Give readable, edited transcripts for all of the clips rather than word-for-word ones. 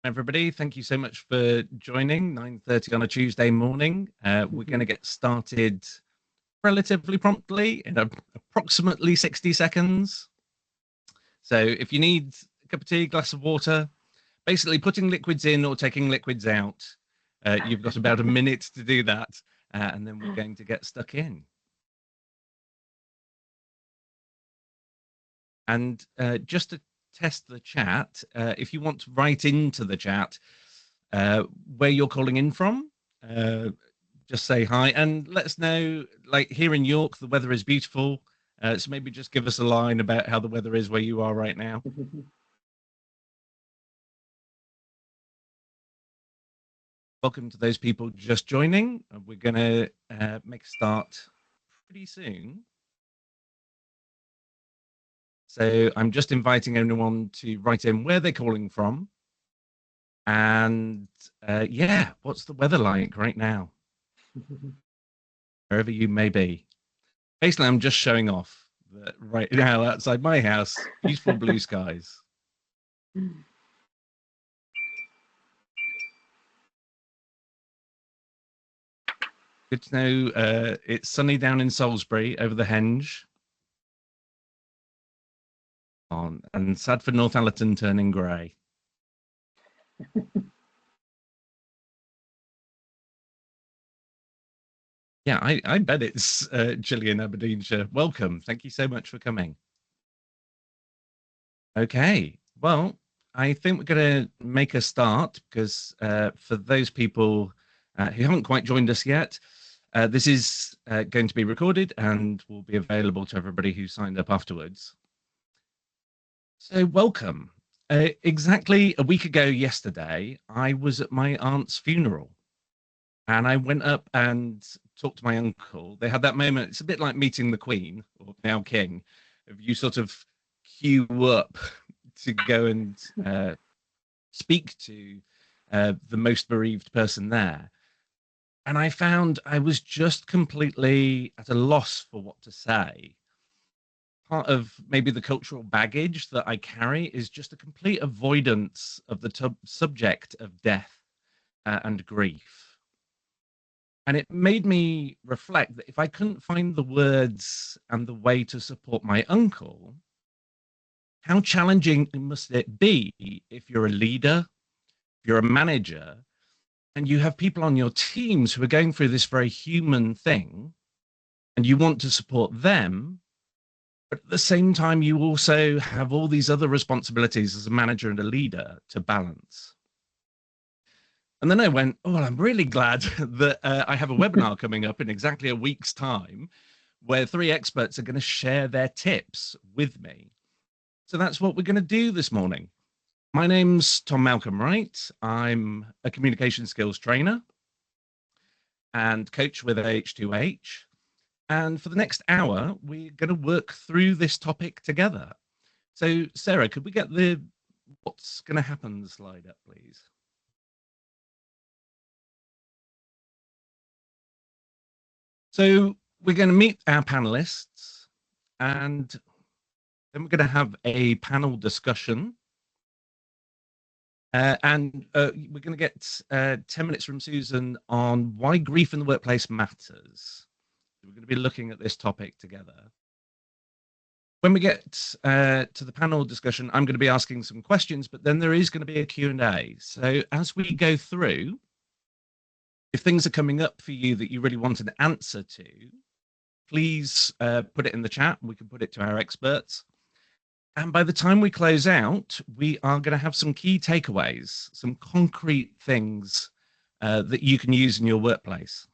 Everybody, thank you so much for joining 9:30 on a Tuesday morning. We're going to get started relatively promptly in approximately 60 seconds. So if you need a cup of tea, glass of water, basically putting liquids in or taking liquids out, you've got about a minute to do that, and then we're going to get stuck in. And just to test the chat, if you want to write into the chat where you're calling in from, just say hi and let us know. Like here in York, the weather is beautiful. So maybe just give us a line about how the weather is where you are right now. Welcome to those people just joining. We're going to make a start pretty soon. So I'm just inviting anyone to write in where they're calling from. And yeah, what's the weather like right now? Wherever you may be. Basically, I'm just showing off that right now outside my house, beautiful blue skies. Good to know it's sunny down in Salisbury over the Henge. And sad for Northallerton turning grey. Yeah, I bet it's Gillian, Aberdeenshire. Welcome. Thank you so much for coming. Okay. Well, I think we're going to make a start because for those people who haven't quite joined us yet, this is going to be recorded and will be available to everybody who signed up afterwards. So welcome. Exactly a week ago yesterday, I was at my aunt's funeral. And I went up and talked to my uncle. They had that moment. It's a bit like meeting the Queen, or now King, if you sort of queue up to go and speak to the most bereaved person there. And I found I was just completely at a loss for what to say. Part of maybe the cultural baggage that I carry is just a complete avoidance of the subject of death and grief. And it made me reflect that if I couldn't find the words and the way to support my uncle, how challenging must it be if you're a leader, if you're a manager, and you have people on your teams who are going through this very human thing, and you want to support them, but at the same time, you also have all these other responsibilities as a manager and a leader to balance. And then I went, oh, well, I'm really glad that I have a webinar coming up in exactly a week's time where 3 experts are going to share their tips with me. So that's what we're going to do this morning. My name's Tom Malcolm Wright. I'm a communication skills trainer and coach with h2h. And for the next hour, we're going to work through this topic together. So, Sarah, could we get the what's going to happen slide up, please? So we're going to meet our panelists and then we're going to have a panel discussion. We're going to get 10 minutes from Susan on why grief in the workplace matters. We're going to be looking at this topic together. When we get to the panel discussion, I'm going to be asking some questions, but then there is going to be a Q&A. So as we go through, if things are coming up for you that you really want an answer to, please put it in the chat. We can put it to our experts. And by the time we close out, we are going to have some key takeaways, some concrete things that you can use in your workplace.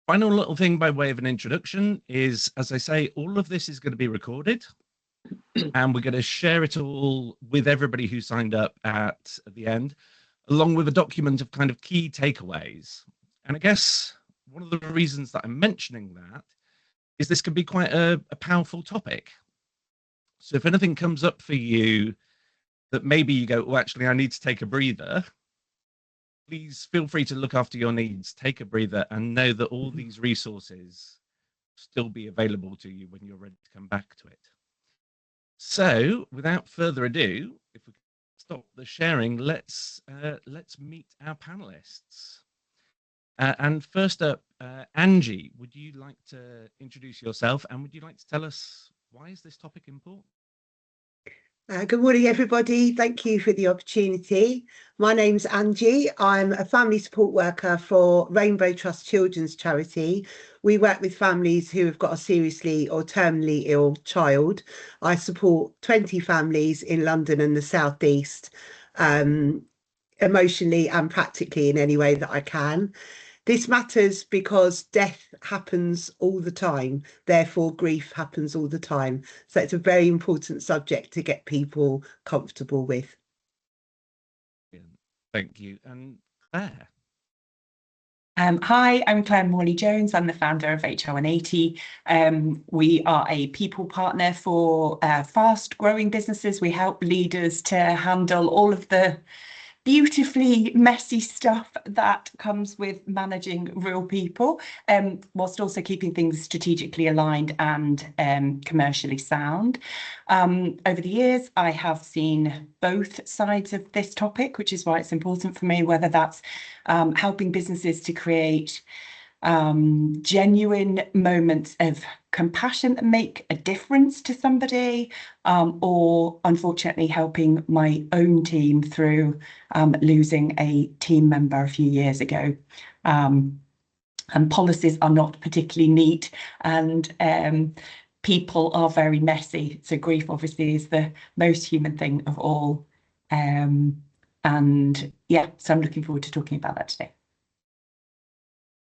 Final little thing by way of an introduction is, as I say, all of this is going to be recorded and we're going to share it all with everybody who signed up at the end, along with a document of kind of key takeaways. And I guess one of the reasons that I'm mentioning that is this can be quite a powerful topic. So if anything comes up for you that maybe you go, oh, actually, I need to take a breather, please feel free to look after your needs, take a breather, and know that all these resources still be available to you when you're ready to come back to it. So without further ado, if we stop the sharing. Let's meet our panelists. And first up, Angie, would you like to introduce yourself, and would you like to tell us why is this topic important? Good morning, everybody. Thank you for the opportunity. My name's Angie. I'm a family support worker for Rainbow Trust Children's Charity. We work with families who have got a seriously or terminally ill child. I support 20 families in London and the South East, emotionally and practically in any way that I can. This matters because death happens all the time, therefore grief happens all the time. So it's a very important subject to get people comfortable with. Thank you. And Claire? Hi, I'm Claire Morley-Jones. I'm the founder of h2h. We are a people partner for fast-growing businesses. We help leaders to handle all of the beautifully messy stuff that comes with managing real people, whilst also keeping things strategically aligned and commercially sound. Over the years, I have seen both sides of this topic, which is why it's important for me, whether that's helping businesses to create genuine moments of compassion that make a difference to somebody, or unfortunately helping my own team through losing a team member a few years ago. And policies are not particularly neat, and people are very messy. So grief obviously is the most human thing of all. And yeah, so I'm looking forward to talking about that today.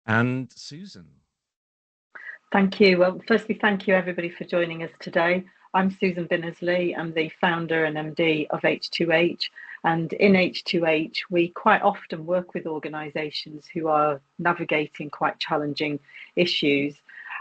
And Susan? Thank you. Well, firstly, thank you everybody for joining us today. I'm Susan Binnersley. I'm the founder and MD of h2h. And in h2h, we quite often work with organisations who are navigating quite challenging issues.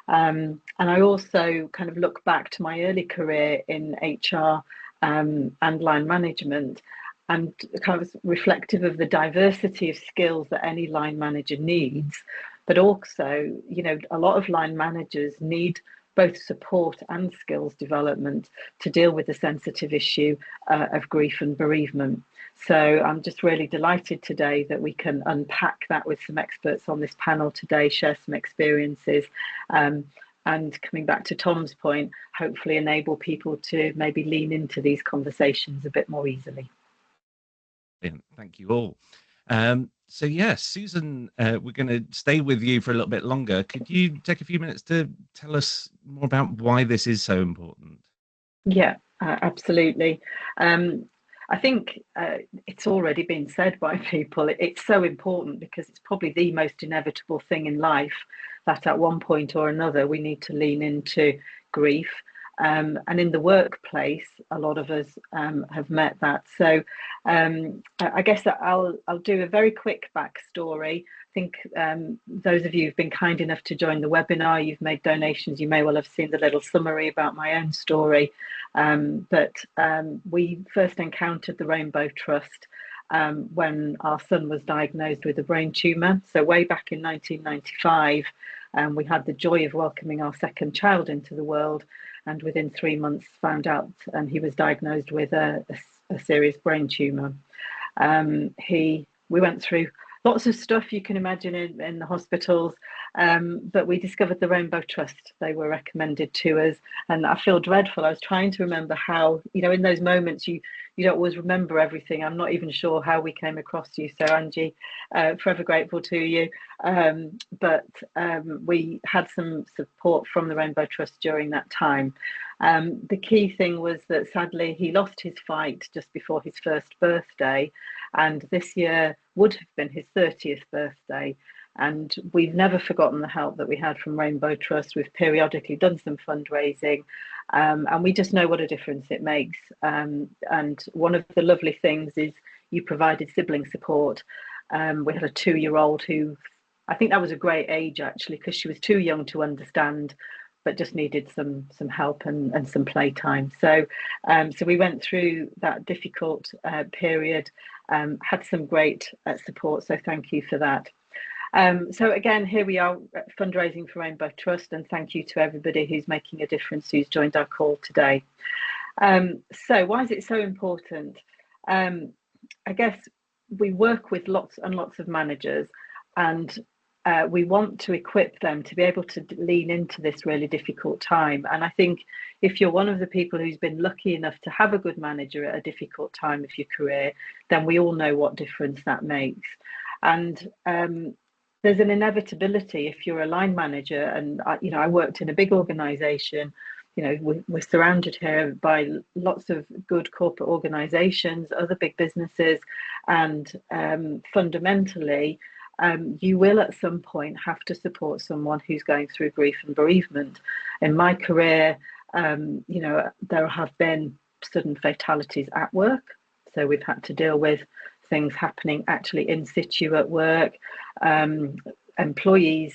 And I also kind of look back to my early career in HR and line management, and kind of reflective of the diversity of skills that any line manager needs. But also, you know, a lot of line managers need both support and skills development to deal with the sensitive issue of grief and bereavement. So I'm just really delighted today that we can unpack that with some experts on this panel today, share some experiences, and coming back to Tom's point, hopefully enable people to maybe lean into these conversations a bit more easily. Thank you all. So yes, Susan, we're going to stay with you for a little bit longer. Could you take a few minutes to tell us more about why this is so important? Yeah, absolutely. I think it's already been said by people. It's so important because it's probably the most inevitable thing in life that at one point or another we need to lean into grief. And in the workplace, a lot of us have met that. So I guess that I'll do a very quick backstory. I think those of you who've been kind enough to join the webinar, you've made donations, you may well have seen the little summary about my own story. But we first encountered the Rainbow Trust when our son was diagnosed with a brain tumour. So way back in 1995, we had the joy of welcoming our second child into the world, and within 3 months found out he was diagnosed with a serious brain tumour. We went through lots of stuff you can imagine in the hospitals, but we discovered the Rainbow Trust. They were recommended to us, and I feel dreadful. I was trying to remember how, you know, in those moments you don't always remember everything. I'm not even sure how we came across you. So Angie, forever grateful to you. But we had some support from the Rainbow Trust during that time. The key thing was that sadly he lost his fight just before his first birthday, and this year would have been his 30th birthday. And we've never forgotten the help that we had from Rainbow Trust. We've periodically done some fundraising, and we just know what a difference it makes. And one of the lovely things is you provided sibling support. We had a 2-year-old who, I think that was a great age actually, because she was too young to understand, but just needed some help and some playtime. So we went through that difficult period, had some great support. So thank you for that. So again, here we are fundraising for Rainbow Trust, and thank you to everybody who's making a difference, who's joined our call today. So why is it so important? I guess we work with lots and lots of managers, and we want to equip them to be able to lean into this really difficult time. And I think if you're one of the people who's been lucky enough to have a good manager at a difficult time of your career, then we all know what difference that makes. And there's an inevitability if you're a line manager, and I worked in a big organization. We're surrounded here by lots of good corporate organizations, other big businesses, and fundamentally, you will at some point have to support someone who's going through grief and bereavement. In my career, there have been sudden fatalities at work. So we've had to deal with things happening actually in situ at work, employees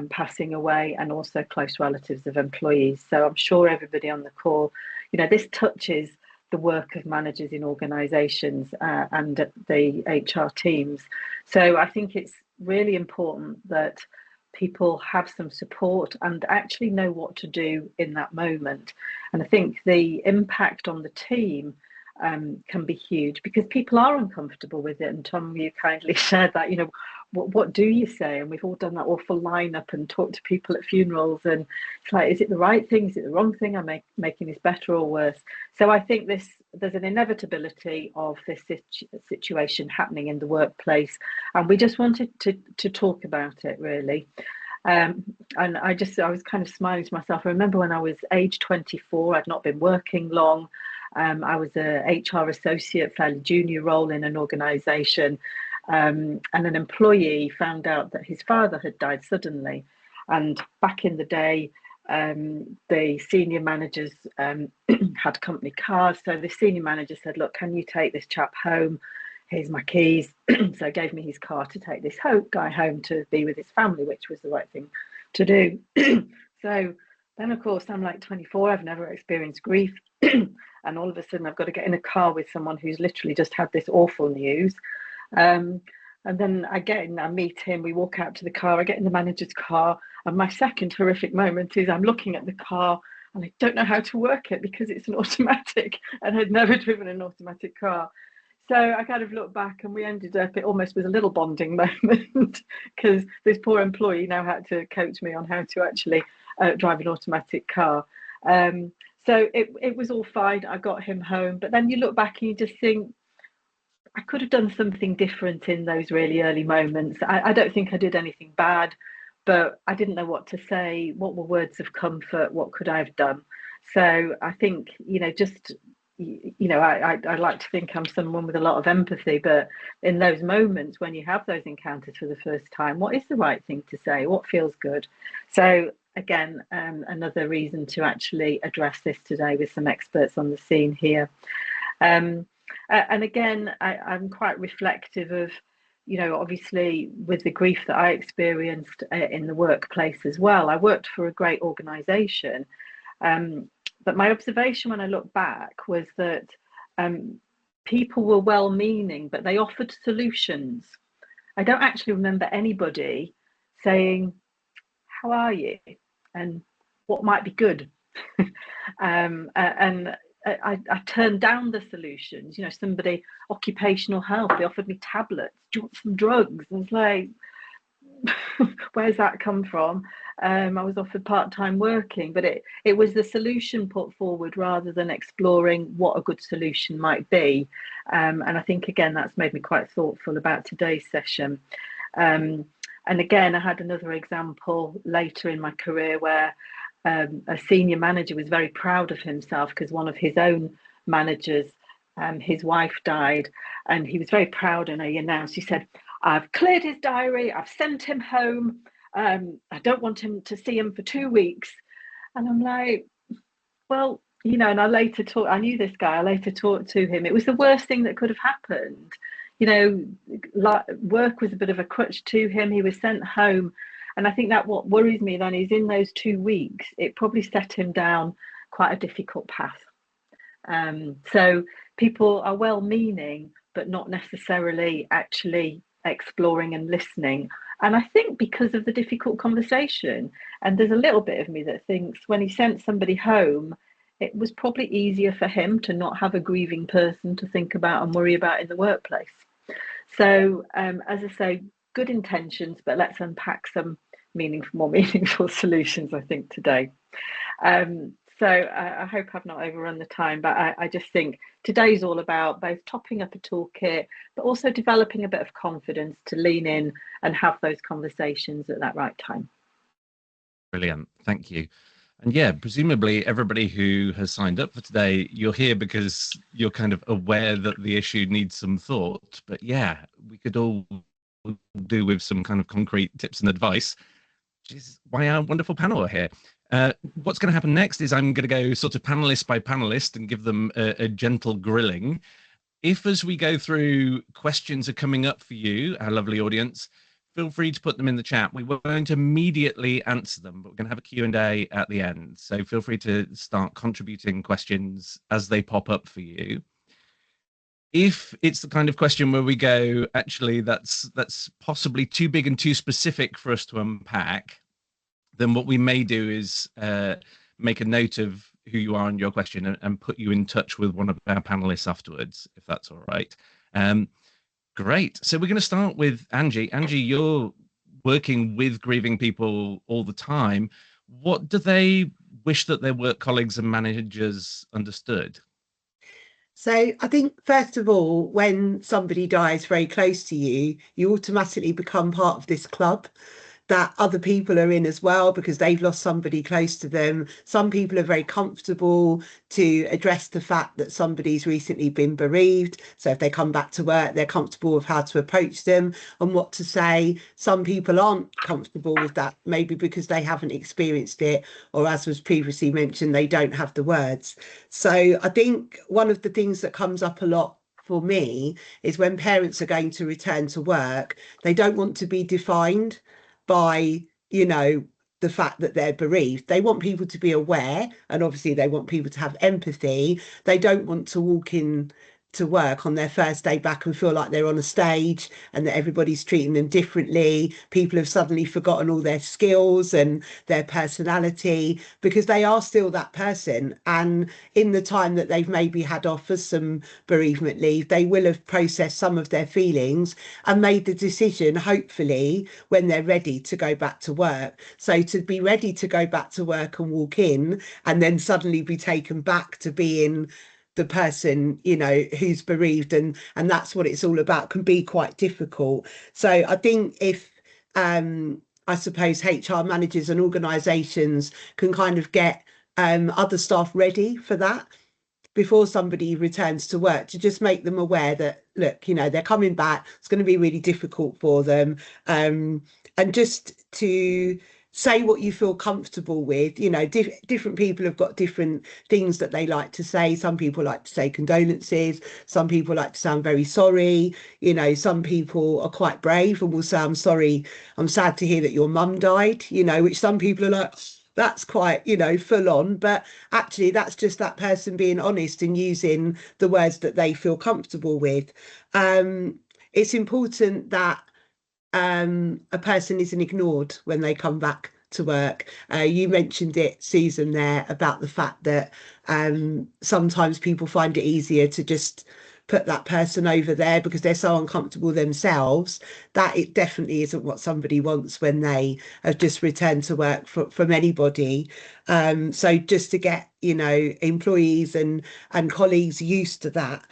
passing away, and also close relatives of employees. So I'm sure everybody on the call, this touches the work of managers in organisations and the HR teams. So I think it's really important that people have some support and actually know what to do in that moment. And I think the impact on the team can be huge, because people are uncomfortable with it. And Tom, you kindly shared that, what do you say? And we've all done that awful lineup and talked to people at funerals, and it's like, is it the right thing? Is it the wrong thing? Am I making this better or worse? So I think there's an inevitability of this situation happening in the workplace, and we just wanted to talk about it, really. And I was kind of smiling to myself. I remember when I was age 24, I'd not been working long. I was a HR associate, fairly junior role in an organisation, and an employee found out that his father had died suddenly. And back in the day, the senior managers had company cars. So the senior manager said, look, can you take this chap home? Here's my keys. So gave me his car to take this guy home to be with his family, which was the right thing to do. So then, of course, I'm like 24, I've never experienced grief. And all of a sudden I've got to get in a car with someone who's literally just had this awful news. And then I meet him, we walk out to the car, I get in the manager's car, and my second horrific moment is I'm looking at the car and I don't know how to work it because it's an automatic, and I'd never driven an automatic car. So I kind of look back, and we ended up, it almost was a little bonding moment, because this poor employee now had to coach me on how to actually drive an automatic car. So it was all fine. I got him home, but then you look back and you just think, I could have done something different in those really early moments. I don't think I did anything bad, but I didn't know what to say. What were words of comfort? What could I have done? So I think, I like to think I'm someone with a lot of empathy, but in those moments when you have those encounters for the first time, what is the right thing to say? What feels good? So again, another reason to actually address this today with some experts on the scene here. And again, I'm quite reflective of, obviously with the grief that I experienced in the workplace as well. I worked for a great organisation, but my observation when I look back was that people were well-meaning, but they offered solutions. I don't actually remember anybody saying, how are you? And what might be good? And I turned down the solutions. Somebody, occupational health, they offered me tablets. Do you want some drugs? I was like, where's that come from? I was offered part-time working, but it was the solution put forward rather than exploring what a good solution might be. And I think, again, that's made me quite thoughtful about today's session. And again, I had another example later in my career where a senior manager was very proud of himself because one of his own managers, his wife died, and he was very proud, and he announced, he said, I've cleared his diary, I've sent him home, I don't want him to see him for 2 weeks. And I'm like, well, and I knew this guy, I later talked to him. It was the worst thing that could have happened. Work was a bit of a crutch to him. He was sent home. And I think that what worries me then is in those 2 weeks, it probably set him down quite a difficult path. So people are well-meaning, but not necessarily actually exploring and listening. And I think because of the difficult conversation, and there's a little bit of me that thinks when he sent somebody home, it was probably easier for him to not have a grieving person to think about and worry about in the workplace. So, as I say, good intentions, but let's unpack some more meaningful solutions, I think, today. I hope I've not overrun the time, but I just think today's all about both topping up a toolkit, but also developing a bit of confidence to lean in and have those conversations at that right time. Brilliant. Thank you. And yeah, presumably everybody who has signed up for today, you're here because you're kind of aware that the issue needs some thought. But yeah, we could all do with some kind of concrete tips and advice, which is why our wonderful panel are here. What's going to happen next is I'm going to go sort of panelist by panelist and give them a gentle grilling. If as we go through, questions are coming up for you, our lovely audience, feel free to put them in the chat. We won't immediately answer them, but we're going to have a Q&A at the end. So feel free to start contributing questions as they pop up for you. If it's the kind of question where we go, actually, that's possibly too big and too specific for us to unpack, then what we may do is make a note of who you are and your question and put you in touch with one of our panelists afterwards, if that's all right. Great. So we're going to start with Angie. Angie, you're working with grieving people all the time. What do they wish that their work colleagues and managers understood? So I think, first of all, when somebody dies very close to you, you automatically become part of this club that other people are in as well, because they've lost somebody close to them. Some people are very comfortable to address the fact that somebody's recently been bereaved. So if they come back to work, they're comfortable with how to approach them and what to say. Some people aren't comfortable with that, maybe because they haven't experienced it, or as was previously mentioned, they don't have the words. So I think one of the things that comes up a lot for me is when parents are going to return to work, they don't want to be defined by, the fact that they're bereaved. They want people to be aware, and obviously they want people to have empathy. They don't want to walk in to work on their first day back and feel like they're on a stage and that everybody's treating them differently. People have suddenly forgotten all their skills and their personality, because they are still that person. And in the time that they've maybe had off for some bereavement leave, they will have processed some of their feelings and made the decision, hopefully, when they're ready to go back to work. So to be ready to go back to work and walk in and then suddenly be taken back to being the person, who's bereaved, and that's what it's all about, can be quite difficult. So I think if I suppose HR managers and organisations can kind of get other staff ready for that before somebody returns to work, to just make them aware that, look, they're coming back, it's going to be really difficult for them, and just to say what you feel comfortable with. Different people have got different things that they like to say. Some people like to say condolences, some people like to sound very sorry, some people are quite brave and will say, I'm sorry, I'm sad to hear that your mum died, which some people are like, that's quite, full on. But actually, that's just that person being honest and using the words that they feel comfortable with. It's important that a person isn't ignored when they come back to work. You mentioned it, Susan, there, about the fact that sometimes people find it easier to just put that person over there because they're so uncomfortable themselves. That it definitely isn't what somebody wants when they have just returned to work from anybody. So just to get, employees and colleagues used to that.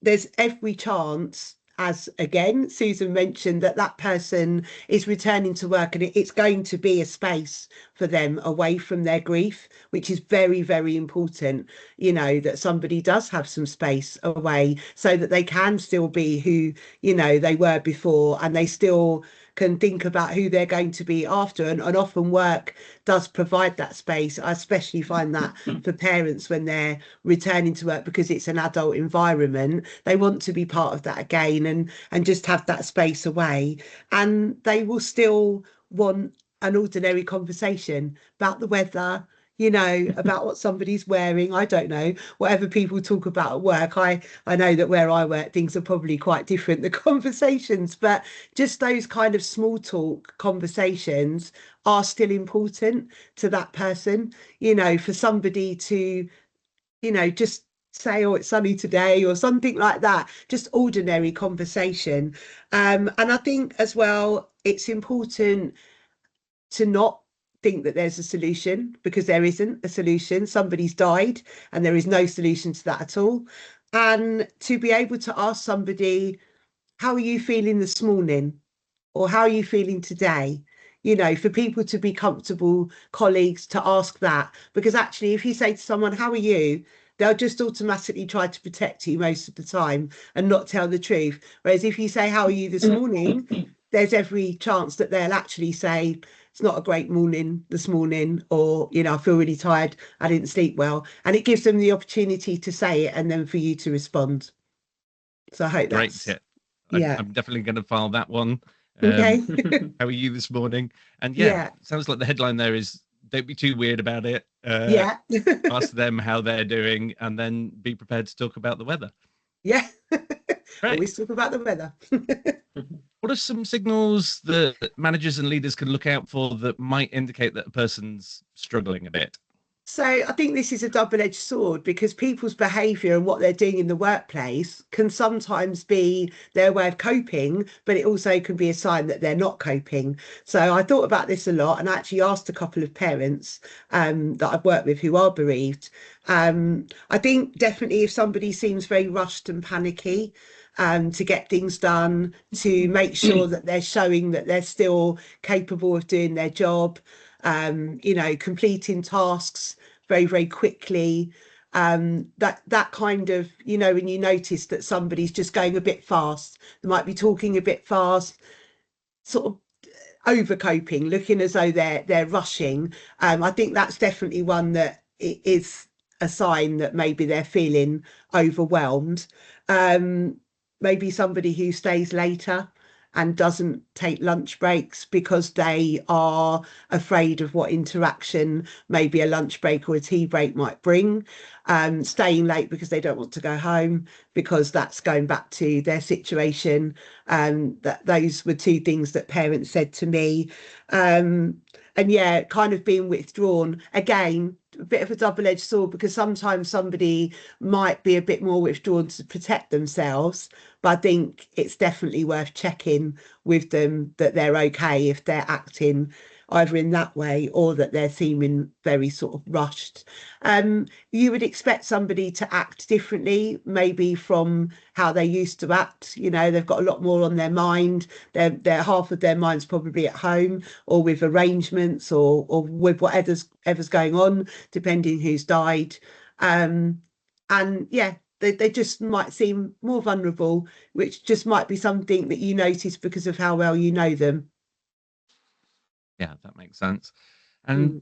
There's every chance, as again Susan mentioned, that person is returning to work, and it's going to be a space for them away from their grief, which is very, very important, that somebody does have some space away so that they can still be who they were before, and they still can think about who they're going to be after. And often work does provide that space. I especially find that for parents when they're returning to work, because it's an adult environment, they want to be part of that again and just have that space away. And they will still want an ordinary conversation about the weather, you know, about what somebody's wearing. I don't know, whatever people talk about at work. I know that where I work, things are probably quite different, the conversations, but just those kind of small talk conversations are still important to that person, you know, for somebody to, you know, just say, oh, it's sunny today or something like that, just ordinary conversation. And I think as well, it's important to not think that there's a solution, because there isn't a solution. Somebody's died and there is no solution to that at all. And to be able to ask somebody, how are you feeling this morning? Or how are you feeling today? You know, for people to be comfortable, colleagues, to ask that. Because actually, if you say to someone, how are you? They'll just automatically try to protect you most of the time and not tell the truth. Whereas if you say, how are you this morning? There's every chance that they'll actually say, it's not a great morning this morning, or, you know, I feel really tired, I didn't sleep well. And it gives them the opportunity to say it and then for you to respond. So I hope Great that's, tip. yeah. I'm definitely going to file that one. Okay. How are you this morning? And Yeah. sounds like the headline there is, don't be too weird about it. Yeah. Ask them how they're doing and then be prepared to talk about the weather. Yeah. Great. Always talk about the weather. What are some signals that managers and leaders can look out for that might indicate that a person's struggling a bit? So I think this is a double-edged sword, because people's behaviour and what they're doing in the workplace can sometimes be their way of coping, but it also can be a sign that they're not coping. So I thought about this a lot and actually asked a couple of parents that I've worked with who are bereaved. I think definitely if somebody seems very rushed and panicky, to get things done, to make sure that they're showing that they're still capable of doing their job, you know, completing tasks very, very quickly. That kind of, you know, when you notice that somebody's just going a bit fast, they might be talking a bit fast, sort of over coping, looking as though they're rushing. I think that's definitely one that is a sign that maybe they're feeling overwhelmed. Maybe somebody who stays later and doesn't take lunch breaks because they are afraid of what interaction maybe a lunch break or a tea break might bring. Staying late because they don't want to go home, because that's going back to their situation. That those were two things that parents said to me. And yeah, kind of being withdrawn. Again, a bit of a double-edged sword, because sometimes somebody might be a bit more withdrawn to protect themselves, but I think it's definitely worth checking with them that they're okay if they're acting either in that way or that they're seeming very sort of rushed. You would expect somebody to act differently, maybe from how they used to act. You know, they've got a lot more on their mind. They're half of their mind's probably at home or with arrangements or with whatever's going on, depending who's died. And yeah, they just might seem more vulnerable, which just might be something that you notice because of how well you know them. Yeah, that makes sense. And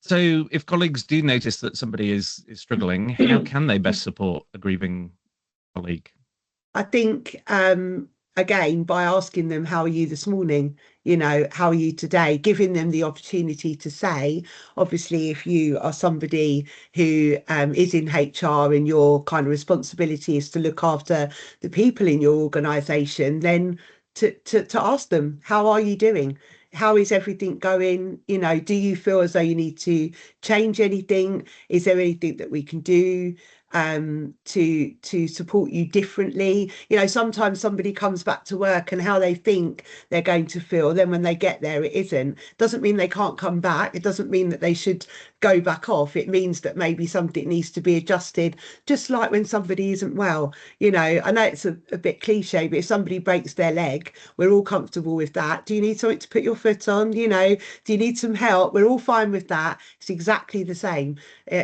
so if colleagues do notice that somebody is struggling, how can they best support a grieving colleague? I think, again, by asking them, how are you this morning? You know, how are you today? Giving them the opportunity to say, obviously, if you are somebody who is in HR and your kind of responsibility is to look after the people in your organisation, then to ask them, how are you doing? How is everything going? You know, do you feel as though you need to change anything? Is there anything that we can do to support you differently? You know, sometimes somebody comes back to work and how they think they're going to feel, then when they get there it isn't. Doesn't mean they can't come back. It doesn't mean that they should go back off. It means that maybe something needs to be adjusted, just like when somebody isn't well. You know, I know it's a bit cliche, but if somebody breaks their leg, we're all comfortable with that. Do you need something to put your foot on? You know, do you need some help? We're all fine with that. It's exactly the same,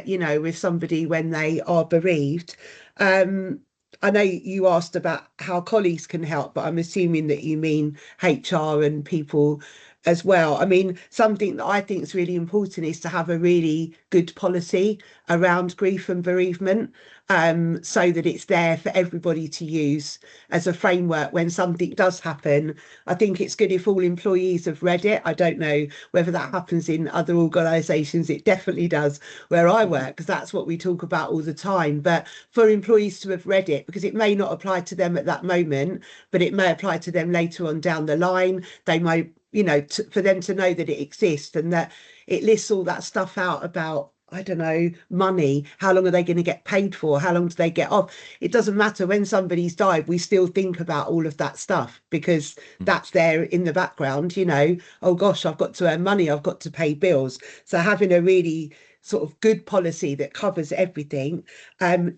you know, with somebody when they are bereaved. I know you asked about how colleagues can help, but I'm assuming that you mean HR and people as well. I mean, something that I think is really important is to have a really good policy around grief and bereavement, so that it's there for everybody to use as a framework when something does happen. I think it's good if all employees have read it. I don't know whether that happens in other organisations. It definitely does where I work, because that's what we talk about all the time. But for employees to have read it, because it may not apply to them at that moment, but it may apply to them later on down the line. They might, you know, for them to know that it exists and that it lists all that stuff out about, I don't know, money. How long are they going to get paid for? How long do they get off? It doesn't matter. When somebody's died, we still think about all of that stuff because that's there in the background, you know. Oh gosh, I've got to earn money. I've got to pay bills. So having a really sort of good policy that covers everything.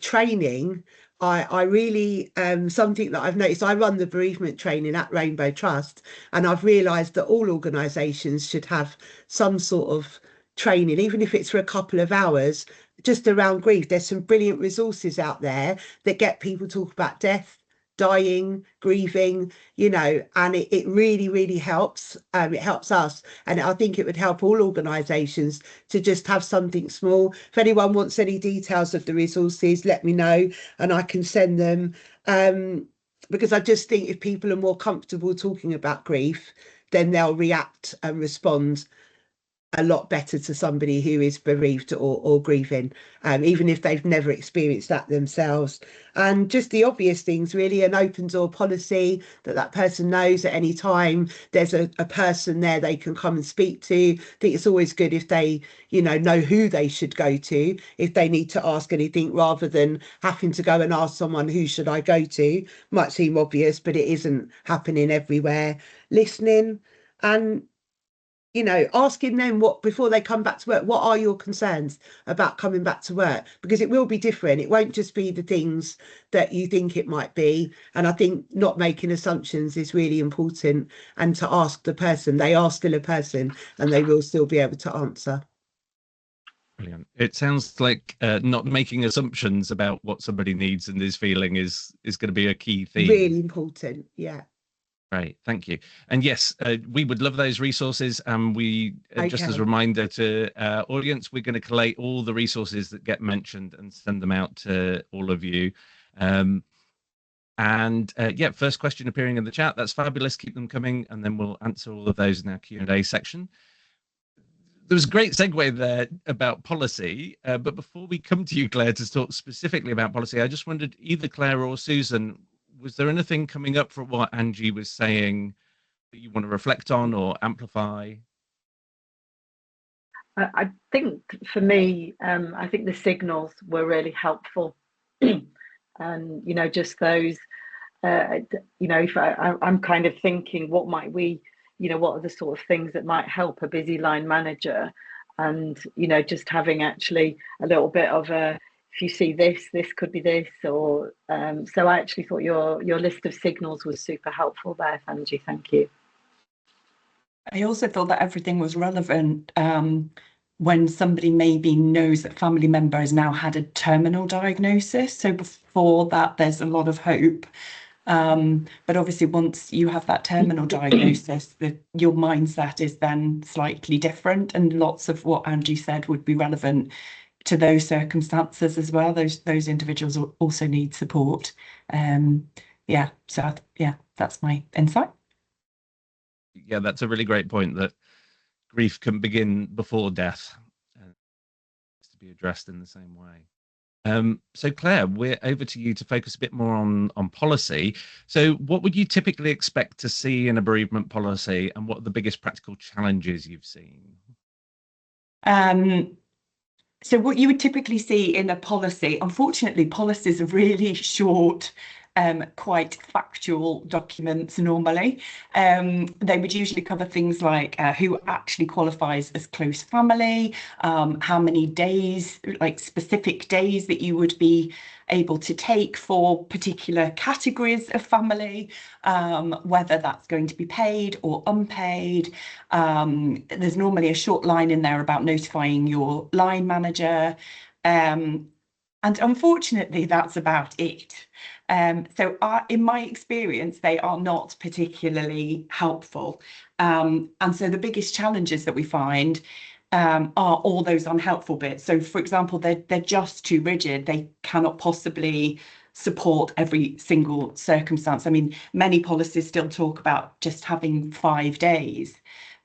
Training, I really, something that I've noticed, I run the bereavement training at Rainbow Trust, and I've realised that all organisations should have some sort of training, even if it's for a couple of hours, just around grief. There's some brilliant resources out there that get people talk about death, dying, grieving, you know, and it really, really helps. It helps us. And I think it would help all organisations to just have something small. If anyone wants any details of the resources, let me know and I can send them. Because I just think if people are more comfortable talking about grief, then they'll react and respond a lot better to somebody who is bereaved or grieving, even if they've never experienced that themselves. And just the obvious things, really, an open door policy that person knows at any time there's a person there they can come and speak to. I think it's always good if they, you know who they should go to if they need to ask anything, rather than having to go and ask someone, who should I go to? Might seem obvious, but it isn't happening everywhere. Listening and, you know, asking them what, before they come back to work, what are your concerns about coming back to work? Because it will be different. It won't just be the things that you think it might be. And I think not making assumptions is really important, and to ask the person, they are still a person and they will still be able to answer. Brilliant. It sounds like not making assumptions about what somebody needs and is feeling is going to be a key theme. Really important. Yeah. Right, thank you. And yes, we would love those resources. And we, just as a reminder to our audience, we're going to collate all the resources that get mentioned and send them out to all of you. Yeah, first question appearing in the chat. That's fabulous. Keep them coming, and then we'll answer all of those in our Q&A section. There was a great segue there about policy, but before we come to you, Claire, to talk specifically about policy, I just wondered, either Claire or Susan, was there anything coming up from what Angie was saying that you want to reflect on or amplify? I think for me, I think the signals were really helpful. And, you know, just those, you know, if I'm kind of thinking, what might we, you know, what are the sort of things that might help a busy line manager? And, you know, just having actually a little bit of a, if you see this could be this, or so I actually thought your list of signals was super helpful there, Angie. Thank you. I also thought that everything was relevant when somebody maybe knows that family member has now had a terminal diagnosis. So before that, there's a lot of hope. But obviously, once you have that terminal diagnosis, your mindset is then slightly different. And lots of what Angie said would be relevant to those circumstances as well. Those individuals also need support. Yeah, so yeah, that's my insight. Yeah, that's a really great point, that grief can begin before death, to be addressed in the same way. So Claire, we're over to you to focus a bit more on policy. So what would you typically expect to see in a bereavement policy, and what are the biggest practical challenges you've seen? So what you would typically see in a policy, unfortunately, policies are really short, quite factual documents normally. They would usually cover things like who actually qualifies as close family, how many days, like specific days that you would be able to take for particular categories of family, whether that's going to be paid or unpaid. There's normally a short line in there about notifying your line manager. And unfortunately, that's about it. In my experience, they are not particularly helpful. And so the biggest challenges that we find are all those unhelpful bits. So, for example, they're just too rigid. They cannot possibly support every single circumstance. I mean, many policies still talk about just having 5 days,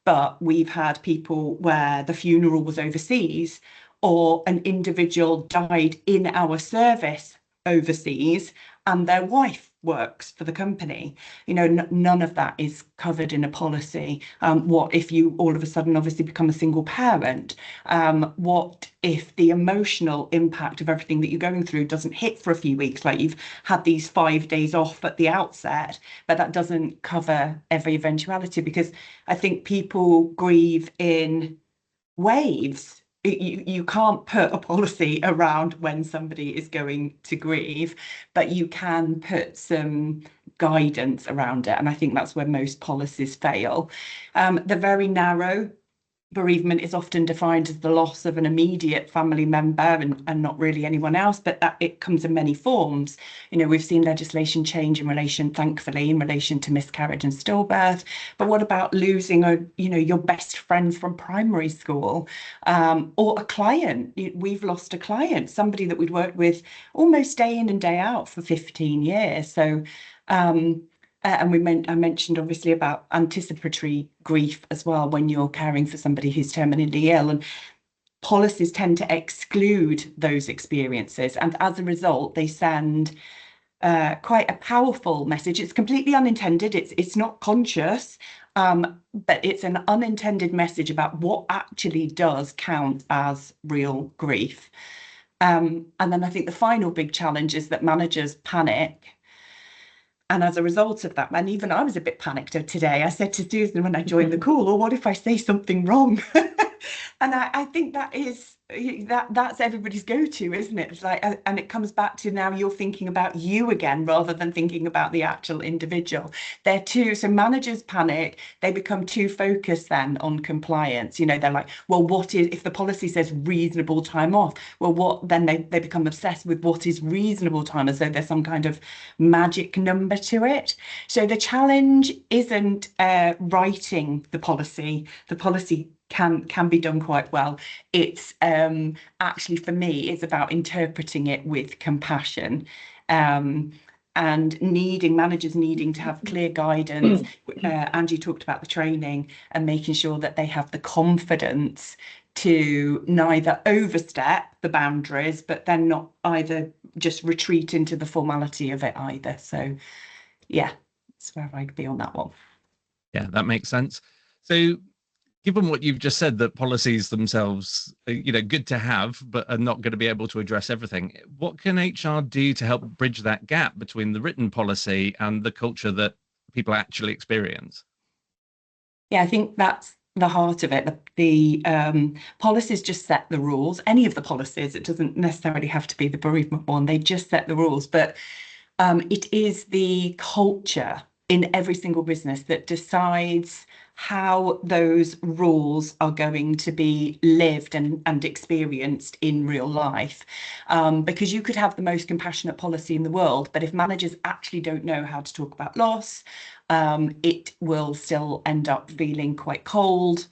but we've had people where the funeral was overseas, or an individual died in our service overseas and their wife works for the company. None of that is covered in a policy. What if you all of a sudden obviously become a single parent? What if the emotional impact of everything that you're going through doesn't hit for a few weeks, like you've had these 5 days off at the outset, but that doesn't cover every eventuality? Because I think people grieve in waves. You can't put a policy around when somebody is going to grieve, but you can put some guidance around it. And I think that's where most policies fail. The very narrow bereavement is often defined as the loss of an immediate family member and not really anyone else, but that it comes in many forms. We've seen legislation change thankfully, in relation to miscarriage and stillbirth. But what about losing your best friend from primary school, or a client? We've lost a client, somebody that we'd worked with almost day in and day out for 15 years. So I mentioned obviously about anticipatory grief as well, when you're caring for somebody who's terminally ill, and policies tend to exclude those experiences, and as a result they send quite a powerful message. It's completely unintended, it's not conscious, but it's an unintended message about what actually does count as real grief. And then I think the final big challenge is that managers panic. And as a result of that, and even I was a bit panicked today, I said to Susan when I joined the call, "Oh, what if I say something wrong?" And I think that's everybody's go-to, isn't it? It's like, and it comes back to now you're thinking about you again rather than thinking about the actual individual. So managers panic, they become too focused then on compliance. They're like, well, what is, if the policy says reasonable time off, well, what then? They become obsessed with what is reasonable time, as though there's some kind of magic number to it. So the challenge isn't writing the policy. The policy can be done quite well. It's actually, for me, it's about interpreting it with compassion, and managers needing to have clear guidance. Angie talked about the training and making sure that they have the confidence to neither overstep the boundaries, but then not either just retreat into the formality of it either. So yeah, that's where I'd be on that one. Yeah, that makes sense. So given what you've just said, that policies themselves are, good to have, but are not going to be able to address everything, what can HR do to help bridge that gap between the written policy and the culture that people actually experience? Yeah, I think that's the heart of it. The policies just set the rules. Any of the policies, it doesn't necessarily have to be the bereavement one, they just set the rules. But it is the culture in every single business that decides how those rules are going to be lived and experienced in real life. Because you could have the most compassionate policy in the world, but if managers actually don't know how to talk about loss, it will still end up feeling quite cold,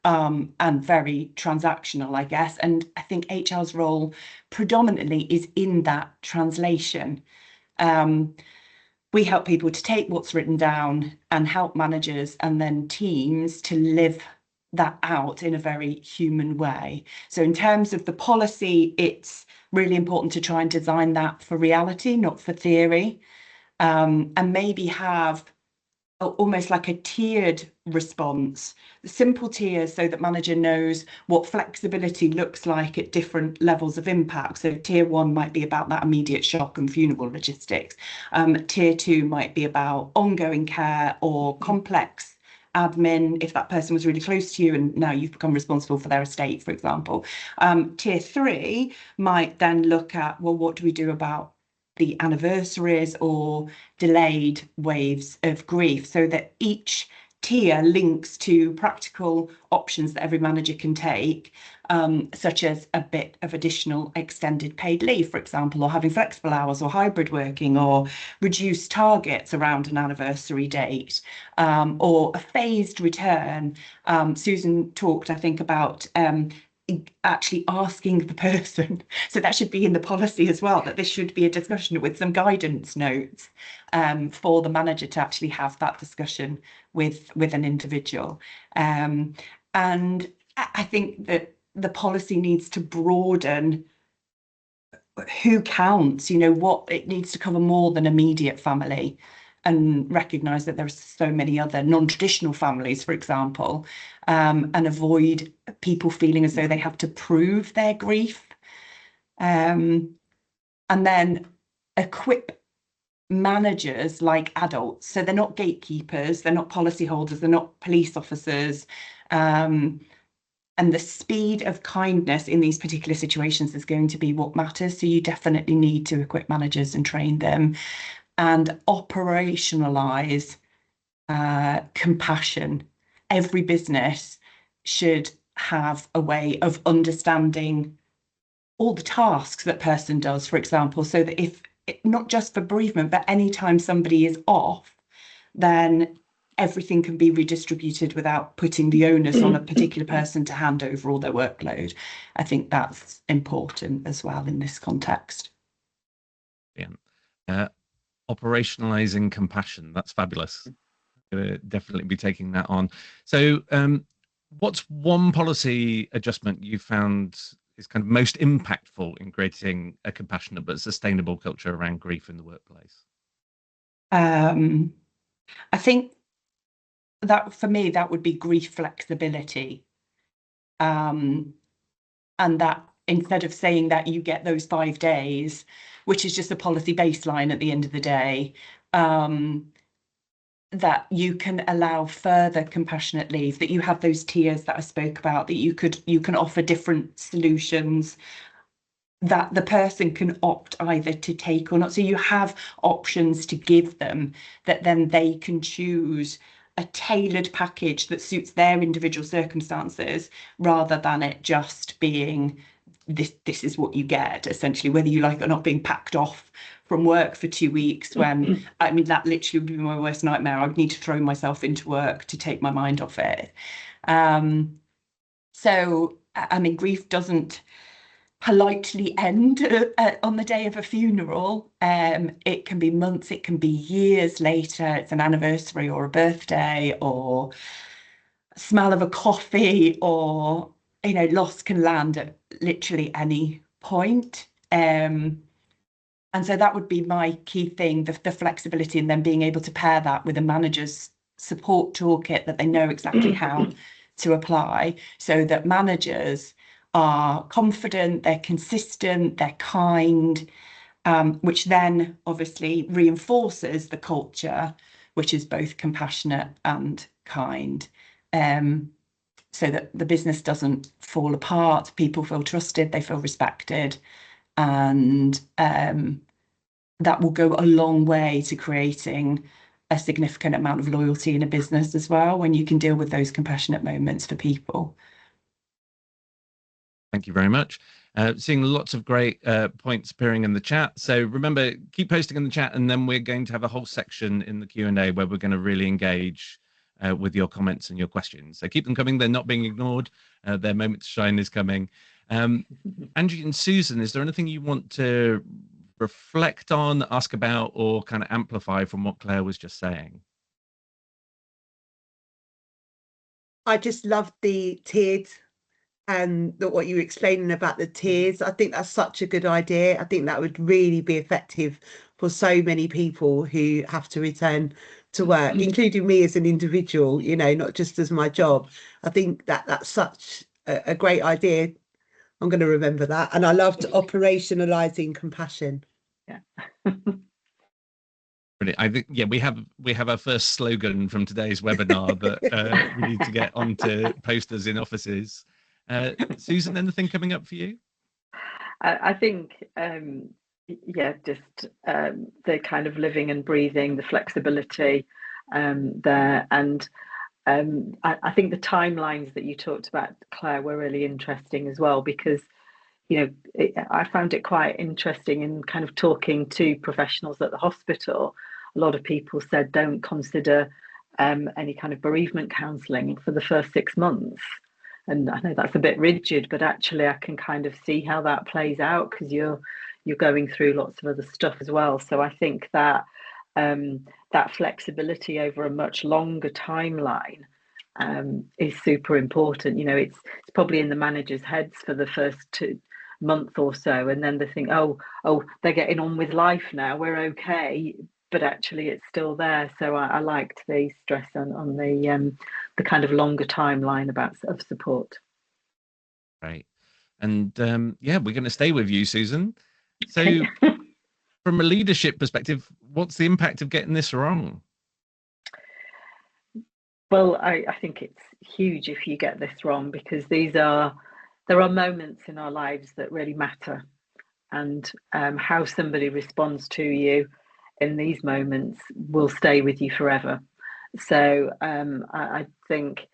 and very transactional, I guess. And I think HR's role predominantly is in that translation. We help people to take what's written down and help managers and then teams to live that out in a very human way. So in terms of the policy, it's really important to try and design that for reality, not for theory, and maybe have almost like a tiered response, simple tiers, so that manager knows what flexibility looks like at different levels of impact. So tier 1 might be about that immediate shock and funeral logistics. Tier 2 might be about ongoing care or complex admin if that person was really close to you and now you've become responsible for their estate, for example. Tier 3 might then look at, well, what do we do about the anniversaries or delayed waves of grief, so that each tier links to practical options that every manager can take, such as a bit of additional extended paid leave, for example, or having flexible hours or hybrid working, or reduced targets around an anniversary date, or a phased return. Susan talked, I think, about actually asking the person, so that should be in the policy as well, that this should be a discussion with some guidance notes for the manager to actually have that discussion with an individual. And I think that the policy needs to broaden who counts, what it needs to cover more than immediate family, and recognise that there are so many other non-traditional families, for example, and avoid people feeling as though they have to prove their grief. And then equip managers like adults, so they're not gatekeepers, they're not policyholders, they're not police officers, and the speed of kindness in these particular situations is going to be what matters. So you definitely need to equip managers and train them, and operationalize compassion. Every business should have a way of understanding all the tasks that person does, for example, so that if not just for bereavement, but anytime somebody is off, then everything can be redistributed without putting the onus on a particular person to hand over all their workload. I think that's important as well in this context. Yeah. Operationalizing compassion, that's fabulous. I'm going to definitely be taking that on. So what's one policy adjustment you found is kind of most impactful in creating a compassionate but sustainable culture around grief in the workplace? I think that for me, that would be grief flexibility. And that instead of saying that you get those 5 days, which is just a policy baseline at the end of the day, that you can allow further compassionate leave, that you have those tiers that I spoke about, that you can offer different solutions, that the person can opt either to take or not. So you have options to give them, that then they can choose a tailored package that suits their individual circumstances, rather than it just being this is what you get, essentially, whether you like it or not, being packed off from work for 2 weeks, when I mean, that literally would be my worst nightmare. I would need to throw myself into work to take my mind off it. So I mean, grief doesn't politely end on the day of a funeral. It can be months, it can be years later. It's an anniversary or a birthday or smell of a coffee, or loss can land at literally any point. And so that would be my key thing, the flexibility, and then being able to pair that with a manager's support toolkit that they know exactly how to apply, so that managers are confident, they're consistent, they're kind, which then obviously reinforces the culture, which is both compassionate and kind, so that the business doesn't fall apart, people feel trusted, they feel respected, and that will go a long way to creating a significant amount of loyalty in a business as well, when you can deal with those compassionate moments for people. Thank you very much. Seeing lots of great points appearing in the chat. So remember, keep posting in the chat, and then we're going to have a whole section in the Q&A where we're going to really engage with your comments and your questions. So keep them coming. They're not being ignored. Their moment to shine is coming. Angie and Susan, is there anything you want to reflect on, ask about, or kind of amplify from what Claire was just saying? I just loved the tiered, and what you were explaining about the tiers. I think that's such a good idea. I think that would really be effective for so many people who have to return to work, including me as an individual, not just as my job. I think that that's such a great idea. I'm going to remember that. And I loved operationalizing compassion. Yeah. Brilliant. I think, yeah, we have our first slogan from today's webinar that we need to get onto posters in offices. Susan, anything coming up for you? I think, yeah, just the kind of living and breathing, the flexibility there. And I think the timelines that you talked about, Claire, were really interesting as well, because I found it quite interesting in kind of talking to professionals at the hospital. A lot of people said don't consider any kind of bereavement counselling for the first 6 months. And I know that's a bit rigid, but actually I can kind of see how that plays out, because you're going through lots of other stuff as well. So I think that that flexibility over a much longer timeline is super important. It's probably in the managers' heads for the first month or so, and then they think, oh, they're getting on with life now, we're okay. But actually it's still there. So I liked the stress on the kind of longer timeline of support. Right. And we're going to stay with you, Susan. So from a leadership perspective, what's the impact of getting this wrong? Well, I think it's huge if you get this wrong, because there are moments in our lives that really matter, and how somebody responds to you in these moments will stay with you forever. So I think,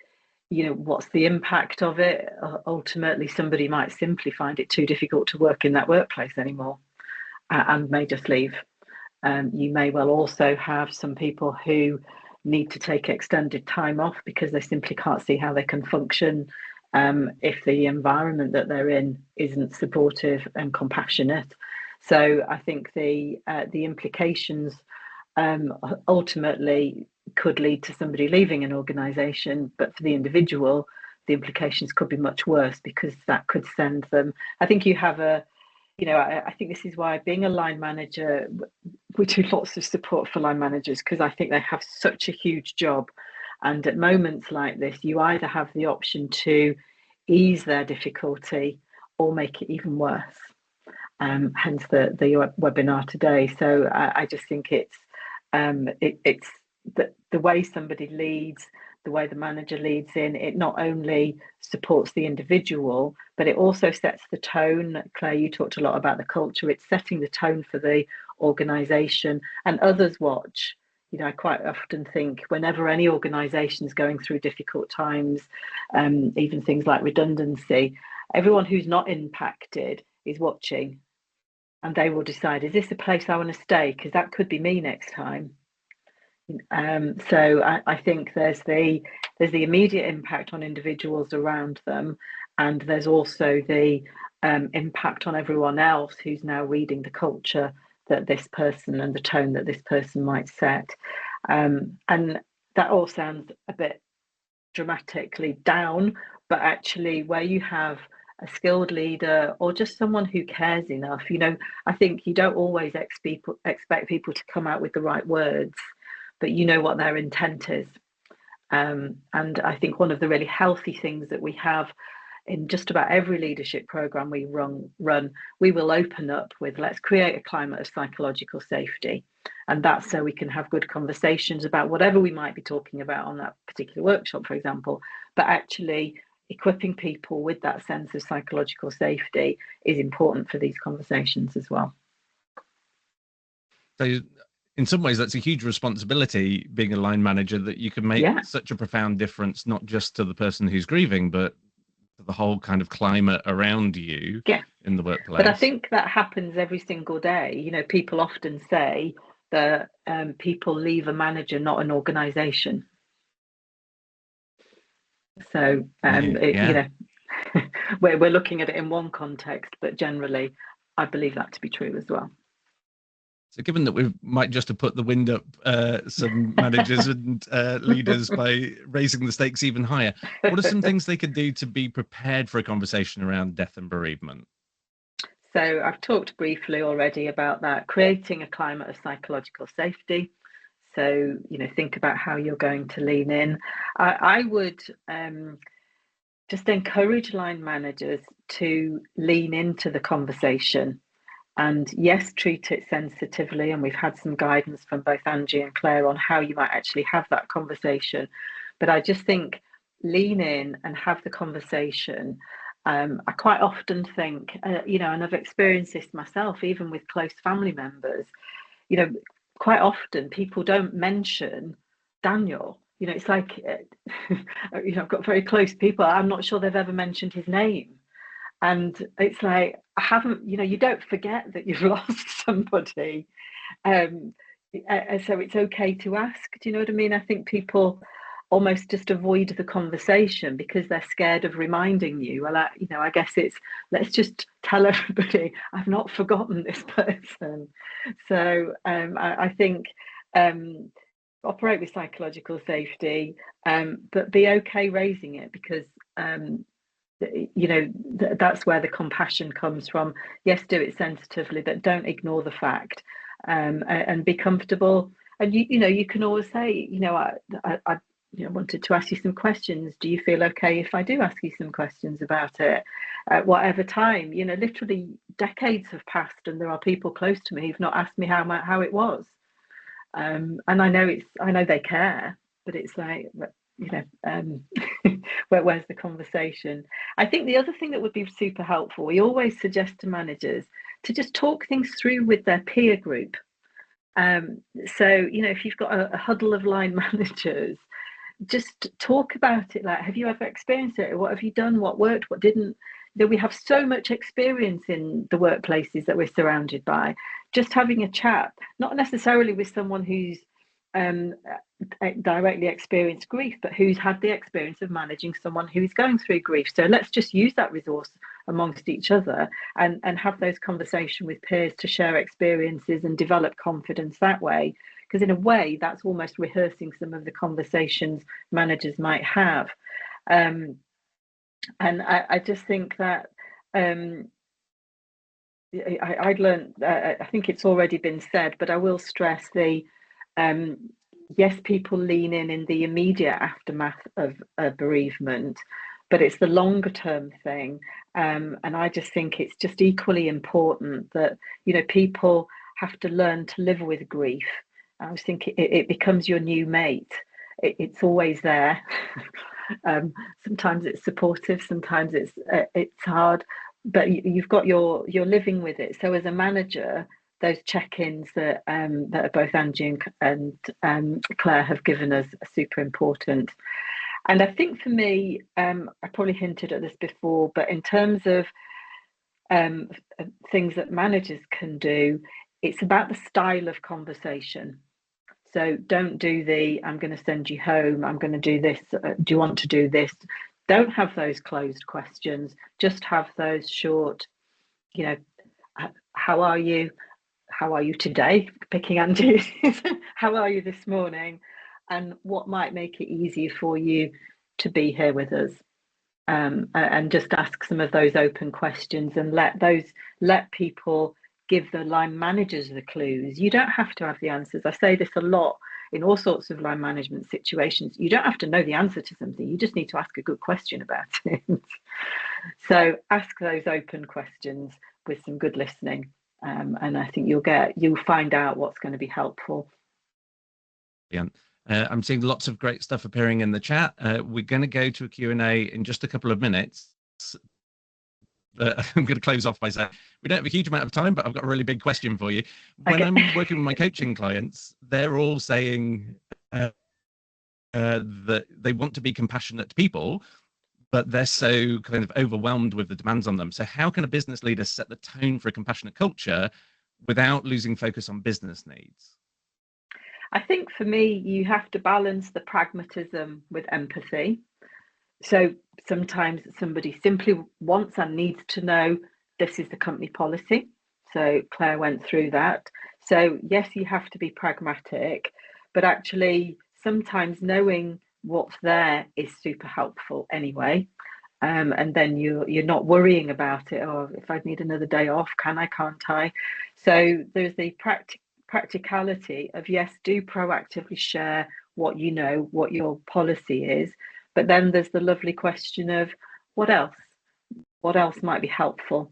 what's the impact of it? Ultimately, somebody might simply find it too difficult to work in that workplace anymore and may just leave. You may well also have some people who need to take extended time off because they simply can't see how they can function if the environment that they're in isn't supportive and compassionate. So I think the implications ultimately could lead to somebody leaving an organisation, but for the individual, the implications could be much worse, because that could send them. I think you have I think this is why being a line manager, we do lots of support for line managers, because I think they have such a huge job. And at moments like this, you either have the option to ease their difficulty or make it even worse. Hence the webinar today. So I just think it's the way somebody leads, the way the manager leads it not only supports the individual, but it also sets the tone. Claire, you talked a lot about the culture. It's setting the tone for the organisation, and others watch. I quite often think whenever any organisation is going through difficult times, even things like redundancy, everyone who's not impacted is watching, and they will decide, is this a place I want to stay? Because that could be me next time. So I think there's the immediate impact on individuals around them, and there's also the impact on everyone else who's now reading the culture that this person and the tone that this person might set. And that all sounds a bit dramatically down, but actually where you have a skilled leader or just someone who cares enough, I think you don't always expect people to come out with the right words, but you know what their intent is. And I think one of the really healthy things that we have in just about every leadership program we run, we will open up with, let's create a climate of psychological safety. And that's so we can have good conversations about whatever we might be talking about on that particular workshop, for example, but actually equipping people with that sense of psychological safety is important for these conversations as well. So in some ways, that's a huge responsibility, being a line manager, that you can make such a profound difference, not just to the person who's grieving, but to the whole kind of climate around you in the workplace. But I think that happens every single day. People often say that people leave a manager, not an organisation. So, we're looking at it in one context, but generally, I believe that to be true as well. So given that we might just have put the wind up some managers and leaders by raising the stakes even higher, what are some things they could do to be prepared for a conversation around death and bereavement? So I've talked briefly already about that, creating a climate of psychological safety. So, think about how you're going to lean in. I would just encourage line managers to lean into the conversation. And yes, treat it sensitively. And we've had some guidance from both Angie and Claire on how you might actually have that conversation. But I just think lean in and have the conversation. I quite often think, and I've experienced this myself, even with close family members, quite often people don't mention Daniel. you know, it's like, you know, I've got very close people. I'm not sure they've ever mentioned his name. And it's like, I haven't, you know, you don't forget that you've lost somebody. So it's okay to ask. Do you know what I mean? I think people almost just avoid the conversation because they're scared of reminding you. Well, you know, I guess it's, let's just tell everybody I've not forgotten this person. So I think operate with psychological safety, but be okay raising it, because you know, that's where the compassion comes from. Yes, do it sensitively, but don't ignore the fact, and be comfortable. And you know, you can always say, you know, I you know, wanted to ask you some questions. Do you feel okay if I do ask you some questions about it? At whatever time, you know, literally decades have passed, and there are people close to me who've not asked me how it was. And I know they care, but it's like, you know, where's the conversation? I think the other thing that would be super helpful, we always suggest to managers to just talk things through with their peer group. So, you know, if you've got a huddle of line managers, just talk about it. Like, have you ever experienced it? What have you done? What worked? What didn't? You know, we have so much experience in the workplaces that we're surrounded by. Just having a chat, not necessarily with someone who's directly experienced grief, but who's had the experience of managing someone who's going through grief. So let's just use that resource amongst each other and have those conversations with peers to share experiences and develop confidence that way. Because in a way, that's almost rehearsing some of the conversations managers might have. And I just think that I'd learned, I think it's already been said, but I will stress the, yes, people lean in the immediate aftermath of bereavement, but it's the longer term thing. And I just think it's just equally important that, you know, people have to learn to live with grief. I was thinking it becomes your new mate. It's always there. Sometimes it's supportive, sometimes it's hard, but you've got you're living with it. So as a manager, those check-ins that both Angie and Claire have given us are super important. And I think for me, I probably hinted at this before, but in terms of things that managers can do, it's about the style of conversation. So don't do I'm going to send you home, I'm going to do this, do you want to do this? Don't have those closed questions, just have those short, you know, how are you? How are you today? Picking Angie, how are you this morning? And what might make it easier for you to be here with us? And just ask some of those open questions and let people give the line managers the clues. You don't have to have the answers. I say this a lot in all sorts of line management situations. You don't have to know the answer to something. You just need to ask a good question about it. So ask those open questions with some good listening. And I think you'll find out what's going to be helpful. Yeah. I'm seeing lots of great stuff appearing in the chat. We're going to go to a Q&A in just a couple of minutes. I'm going to close off by saying we don't have a huge amount of time, but I've got a really big question for you. When I'm working with my coaching clients, they're all saying that they want to be compassionate people, but they're so kind of overwhelmed with the demands on them. So how can a business leader set the tone for a compassionate culture without losing focus on business needs? I think for me, you have to balance the pragmatism with empathy. So sometimes somebody simply wants and needs to know this is the company policy. So Claire went through that. So yes, you have to be pragmatic, but actually sometimes knowing what's there is super helpful anyway. And then you're not worrying about it. Oh, if I need another day off, can't I? So there's the practicality of, yes, do proactively share what you know, what your policy is. But then there's the lovely question of what else might be helpful,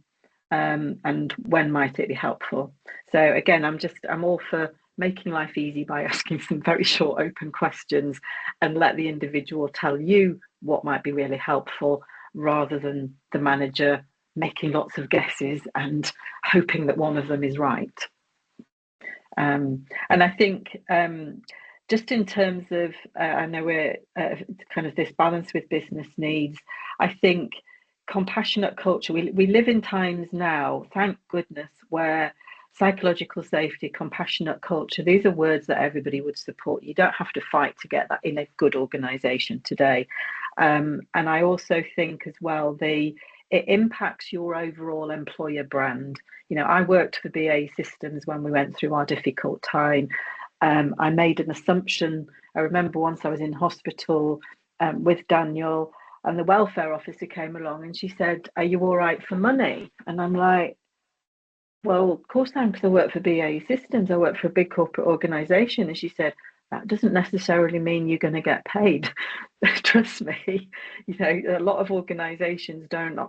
and when might it be helpful? So again, I'm all for making life easy by asking some very short open questions and let the individual tell you what might be really helpful, rather than the manager making lots of guesses and hoping that one of them is right. And I think just in terms of, I know we're kind of this balance with business needs. I think compassionate culture, we live in times now, thank goodness, where psychological safety, compassionate culture, these are words that everybody would support. You don't have to fight to get that in a good organisation today. And I also think as well, it impacts your overall employer brand. You know, I worked for BAE Systems when we went through our difficult time. I made an assumption. I remember once I was in hospital with Daniel, and the welfare officer came along and she said, "Are you all right for money?" And I'm like, "Well, of course I am, because I work for BAE Systems. I work for a big corporate organisation." And she said, "That doesn't necessarily mean you're going to get paid." Trust me, you know, a lot of organisations don't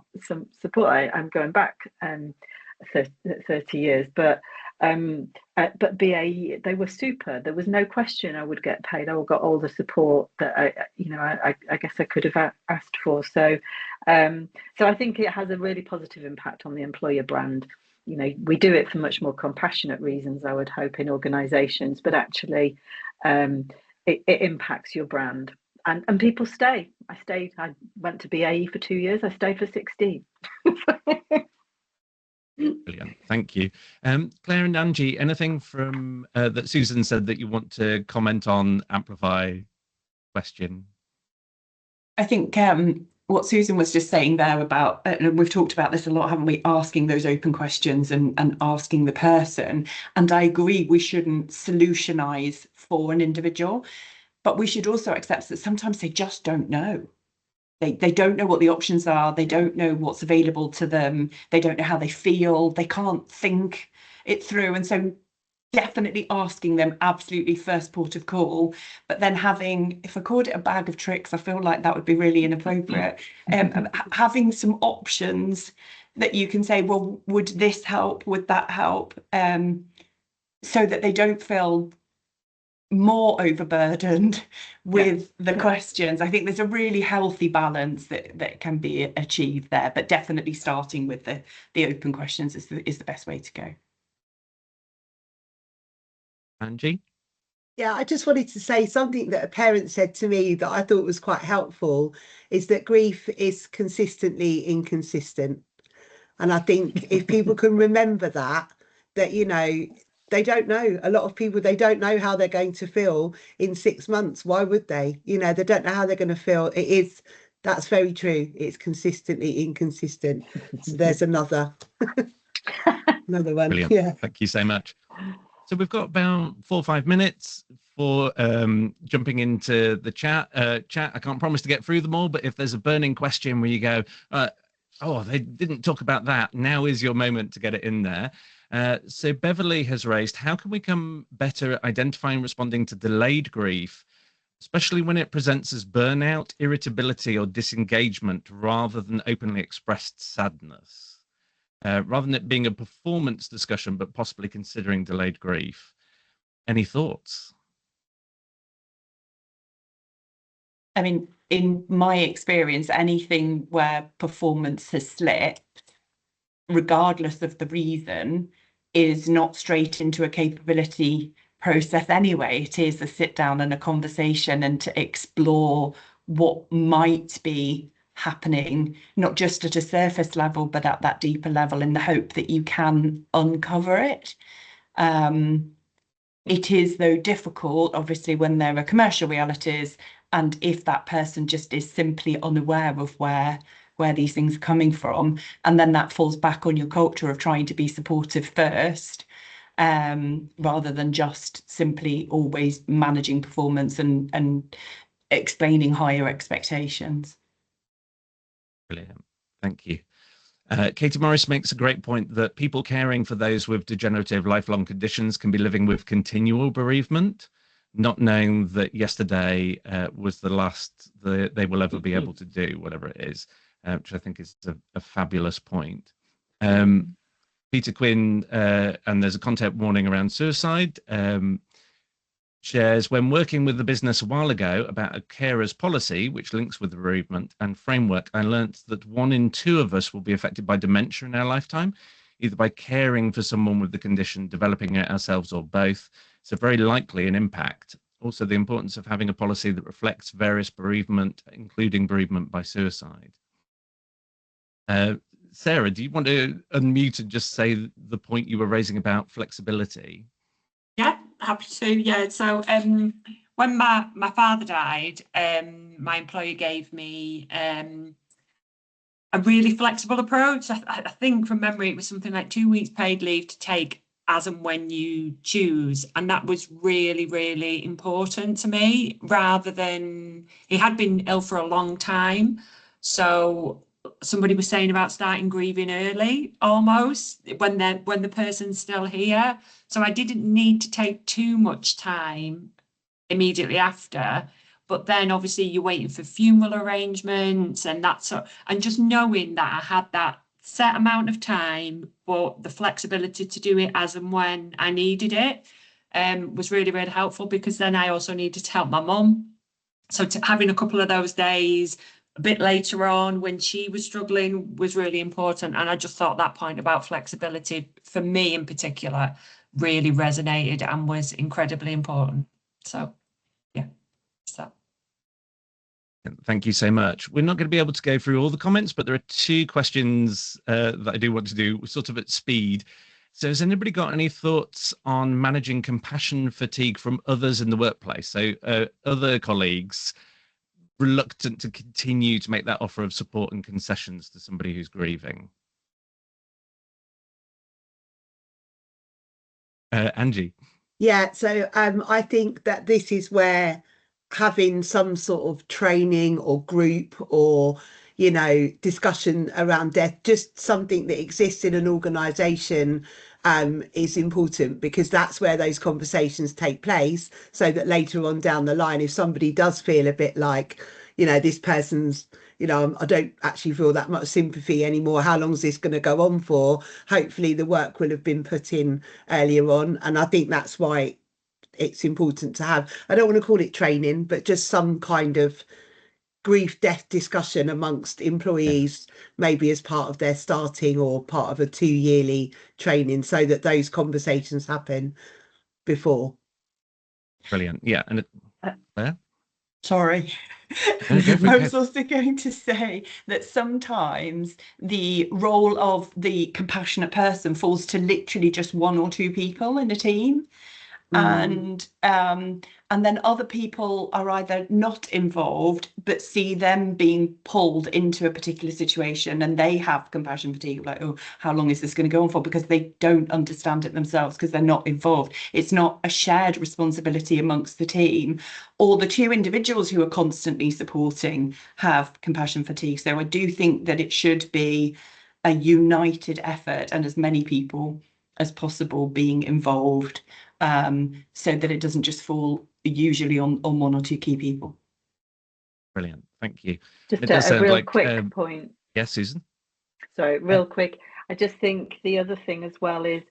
support. I'm going back 30 years, but BAE, they were super. There was no question I would get paid. I got all the support that I guess I could have asked for. So I think it has a really positive impact on the employer brand. You know, we do it for much more compassionate reasons, I would hope, in organisations, but actually it impacts your brand, and people stay. I went to BAE for 2 years. I stayed for 16. Brilliant, thank you. Claire and Angie, anything from that Susan said that you want to comment on, amplify, question? I think what Susan was just saying there about, and we've talked about this a lot, haven't we, asking those open questions and asking the person. And I agree, we shouldn't solutionize for an individual, but we should also accept that sometimes they just don't know. They don't know what the options are. They don't know what's available to them. They don't know how they feel. They can't think it through. And so definitely asking them, absolutely first port of call, but then having, if I called it a bag of tricks, I feel like that would be really inappropriate. Having some options that you can say, well, would this help? Would that help? So that they don't feel more overburdened with the questions. I think there's a really healthy balance that can be achieved there, but definitely starting with the open questions is the best way to go. Angie? Yeah, I just wanted to say something that a parent said to me that I thought was quite helpful, is that grief is consistently inconsistent. And I think if people can remember that, you know, they don't know. A lot of people, they don't know how they're going to feel in 6 months. Why would they? You know, they don't know how they're going to feel. That's very true. It's consistently inconsistent. So there's another one. Brilliant. Yeah. Thank you so much. So we've got about 4 or 5 minutes for jumping into the chat. I can't promise to get through them all, but if there's a burning question where you go, oh, they didn't talk about that, now is your moment to get it in there. So Beverly has raised, how can we become better at identifying and responding to delayed grief, especially when it presents as burnout, irritability, or disengagement rather than openly expressed sadness? Rather than it being a performance discussion, but possibly considering delayed grief. Any thoughts? I mean, in my experience, anything where performance has slipped, regardless of the reason, is not straight into a capability process anyway. It is a sit down and a conversation and to explore what might be happening, not just at a surface level, but at that deeper level, in the hope that you can uncover it. It is, though, difficult, obviously, when there are commercial realities, and if that person just is simply unaware of where these things are coming from, and then that falls back on your culture of trying to be supportive first, rather than just simply always managing performance and explaining higher expectations. Brilliant, thank you. Katie Morris makes a great point that people caring for those with degenerative lifelong conditions can be living with continual bereavement, not knowing that yesterday was the last they will ever be able to do, whatever it is, which I think is a fabulous point. Peter Quinn, and there's a content warning around suicide, shares, when working with the business a while ago about a carer's policy, which links with the bereavement and framework, I learnt that 1 in 2 of us will be affected by dementia in our lifetime, either by caring for someone with the condition, developing it ourselves, or both. So very likely an impact. also the importance of having a policy that reflects various bereavement, including bereavement by suicide. Sarah, do you want to unmute and just say the point you were raising about flexibility? Yeah, happy to. Yeah, so when my father died, my employer gave me a really flexible approach. I think from memory, it was something like 2 weeks paid leave to take as and when you choose. And that was really, really important to me, rather than, he had been ill for a long time. So somebody was saying about starting grieving early, almost when the person's still here. So I didn't need to take too much time immediately after. But then obviously you're waiting for funeral arrangements and and just knowing that I had that set amount of time, but the flexibility to do it as and when I needed it was really, really helpful, because then I also needed to help my mum. So having a couple of those days a bit later on when she was struggling was really important. And I just thought that point about flexibility for me in particular really resonated and was incredibly important. So, yeah. So. Thank you so much. We're not going to be able to go through all the comments, but there are 2 questions that I do want to do sort of at speed. So has anybody got any thoughts on managing compassion fatigue from others in the workplace? So other colleagues reluctant to continue to make that offer of support and concessions to somebody who's grieving? Angie? Yeah, so I think that this is where having some sort of training or group or, you know, discussion around death, just something that exists in an organisation, is important, because that's where those conversations take place, so that later on down the line, if somebody does feel a bit like, you know, this person's, you know, I don't actually feel that much sympathy anymore, how long is this going to go on for? Hopefully the work will have been put in earlier on. And I think that's why it's important to have, I don't want to call it training, but just some kind of grief death discussion amongst employees, maybe as part of their starting or part of a 2-yearly training, so that those conversations happen before. Brilliant. Yeah. And Sorry. No, go for it, I was also going to say that sometimes the role of the compassionate person falls to literally just 1 or 2 people in a team. And then other people are either not involved but see them being pulled into a particular situation, and they have compassion fatigue, like, oh, how long is this going to go on for, because they don't understand it themselves, because they're not involved. It's not a shared responsibility amongst the team, or the 2 individuals who are constantly supporting have compassion fatigue. So I do think that it should be a united effort, and as many people as possible being involved, so that it doesn't just fall usually on 1 or 2 key people. Brilliant. Thank you. Just a real quick point. Yes, Susan? Sorry, real quick. I just think the other thing as well is,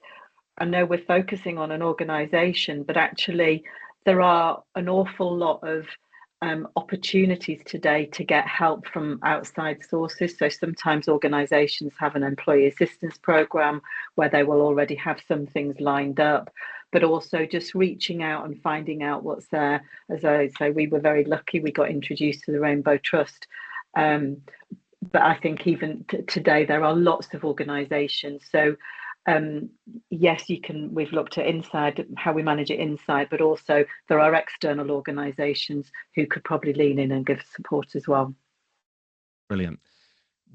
I know we're focusing on an organisation, but actually there are an awful lot of opportunities today to get help from outside sources. So sometimes organisations have an employee assistance programme where they will already have some things lined up, but also just reaching out and finding out what's there. As I say, we were very lucky, we got introduced to the Rainbow Trust. But I think even today there are lots of organisations. So yes, you can, we've looked at inside, how we manage it inside, but also there are external organisations who could probably lean in and give support as well. Brilliant.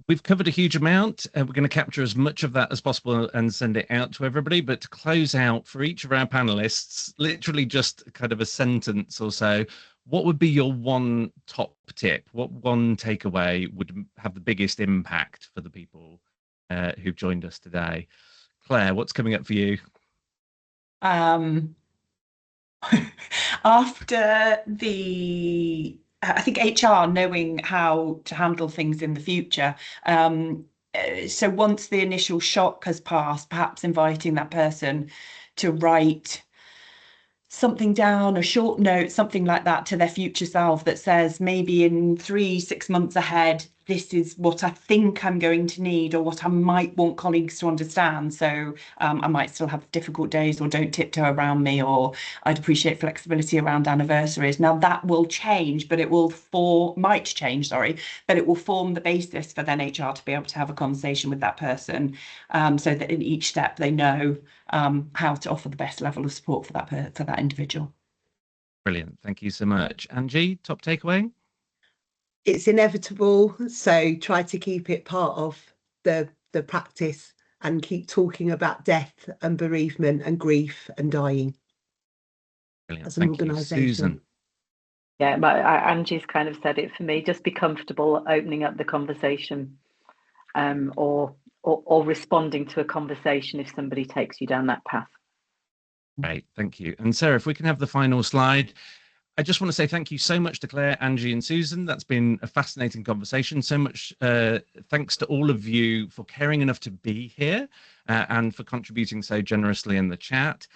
We've covered a huge amount, and we're going to capture as much of that as possible and send it out to everybody. But to close out, for each of our panelists, literally just kind of a sentence or so, what would be your 1 top tip? What 1 takeaway would have the biggest impact for the people who've joined us today? Claire, what's coming up for you? After I think HR knowing how to handle things in the future. So once the initial shock has passed, perhaps inviting that person to write something down, a short note, something like that, to their future self that says, maybe in 3-6 months ahead, this is what I think I'm going to need, or what I might want colleagues to understand. So I might still have difficult days, or don't tiptoe around me, or I'd appreciate flexibility around anniversaries. Now that will change, but it will might change, sorry, but it will form the basis for then HR to be able to have a conversation with that person, so that in each step they know how to offer the best level of support for that individual. Brilliant. Thank you so much. Angie, top takeaway? It's inevitable, so try to keep it part of the practice and keep talking about death and bereavement and grief and dying. Brilliant. As an organisation. Susan. Yeah, Angie's kind of said it for me. Just be comfortable opening up the conversation, or responding to a conversation if somebody takes you down that path. Great, thank you. And Sarah, if we can have the final slide. I just want to say thank you so much to Claire, Angie and Susan. That's been a fascinating conversation. So much thanks to all of you for caring enough to be here and for contributing so generously in the chat.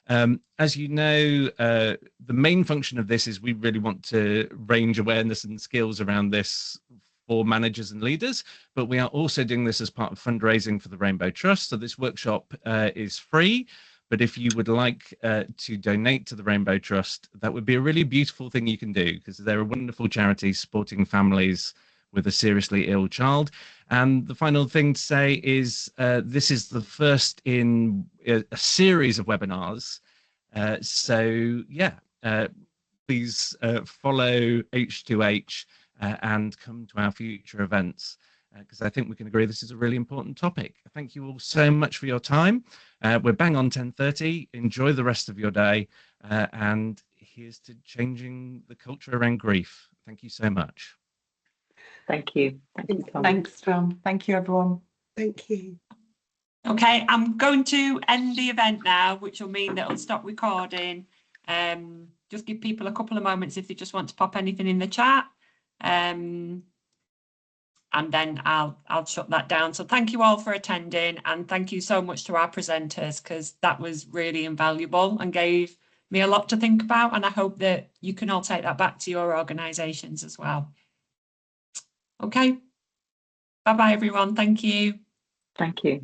As you know, the main function of this is we really want to range awareness and skills around this for managers and leaders, but we are also doing this as part of fundraising for the Rainbow Trust. So this workshop is free. But if you would like to donate to the Rainbow Trust, that would be a really beautiful thing you can do, because they're a wonderful charity supporting families with a seriously ill child. And the final thing to say is this is the first in a series of webinars. So yeah, please follow H2H and come to our future events, because I think we can agree this is a really important topic. Thank you all so much for your time. We're bang on 10:30. Enjoy the rest of your day. And here's to changing the culture around grief. Thank you so much. Thank you. Thank you, Tom. Thanks, Tom. Thank you, everyone. Thank you. Okay, I'm going to end the event now, which will mean that it'll stop recording. Just give people a couple of moments if they just want to pop anything in the chat. And then I'll shut that down. So thank you all for attending, and thank you so much to our presenters, because that was really invaluable and gave me a lot to think about, and I hope that you can all take that back to your organisations as well. Okay, bye-bye everyone. Thank you. Thank you.